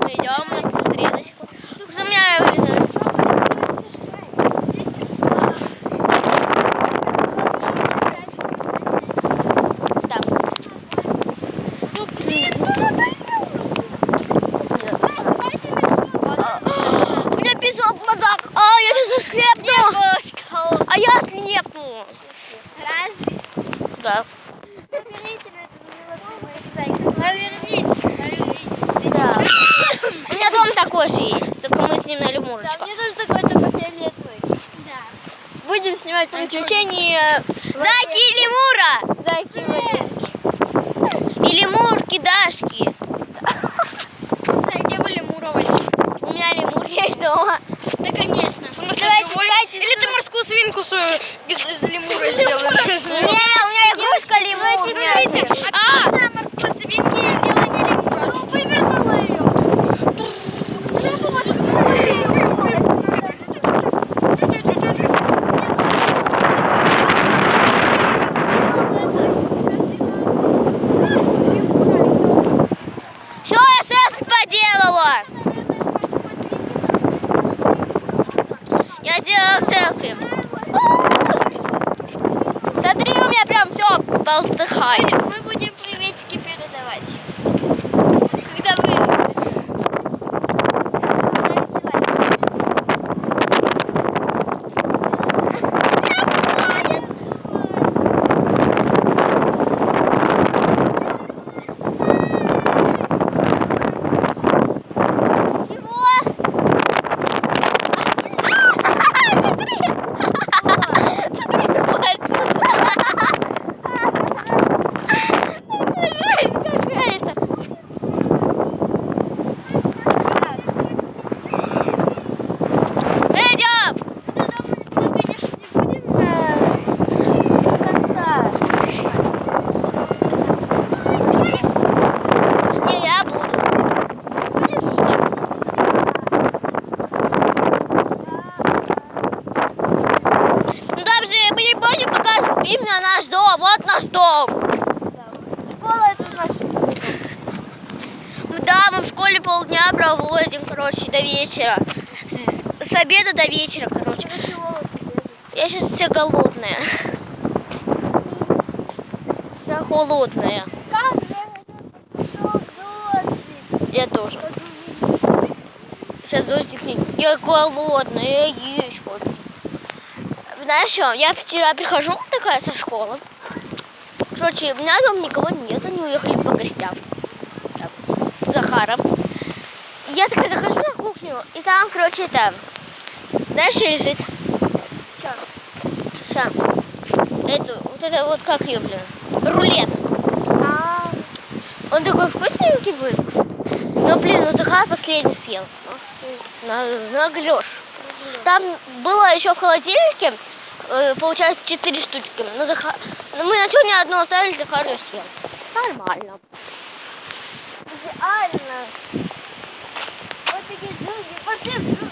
мы идем на стрелочку. Что у меня вылезает? Да. У меня песок в глазах. А, я сейчас ослепну. А я ослепну. Разве? Да. Да. У меня дом такой же есть, только мы с ним на лемурочку. Да, мне тоже такой, только фиолетовый. Да. Будем снимать приключения Зайки и лемура! Зайки Валерки. И лемурки Дашки. Да, где вы лемуровать? У меня лемур есть дома. Да, конечно. В смысле, Давайте, живой? давайте, Или ты морскую свинку свою из лемура сделаешь? из Не, у неё? меня игрушка лемур. Смотрите, операция морской свинки и делание лемура. Ну, вывернула ее. Все, я селфи поделала. Я сделала селфи. Смотри, у меня прям все болтыхает. Мы будем приветики передавать. Когда вы именно наш дом, вот наш дом. школа, это наш. Да, мы в школе полдня проводим, короче, до вечера. С обеда до вечера, короче. Я сейчас вся голодная. Я холодная. Я тоже. Сейчас дождик не... Я голодная, я есть хочу. Знаешь что, я вчера прихожу такая со школы. Короче, у меня дома никого нет, они уехали по гостям. Так, с Захаром. И я такая захожу на кухню, и там, короче, там, знаешь, что лежит? Чё? Что? Вот это вот как ее, блин, рулет. Он такой вкусненький был. Но, блин, ну Захар последний съел. Наглёшь. Там было еще в холодильнике, получается, 4 штучки. Но мы на сегодня одну оставили, Захар ее съел. Нормально. Идеально. Вот такие джунгли. Пошли в джунгли.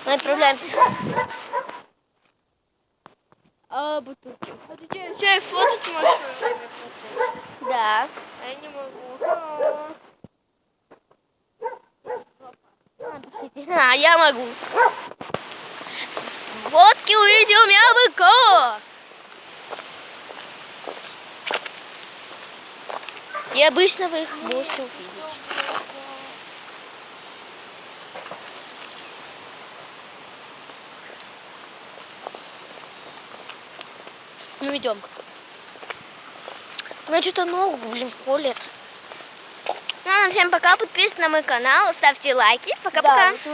Мы отправляемся. Бутылки. А ты что, еще и фотать можешь во время процесса? Да. А я не могу. А, я могу. Фотки увидел у меня быка. И обычно вы их можете увидеть. Ну идем. У меня что-то ногу, блин, колет. Ну, всем пока, подписывайтесь на мой канал, ставьте лайки. Пока-пока. Да,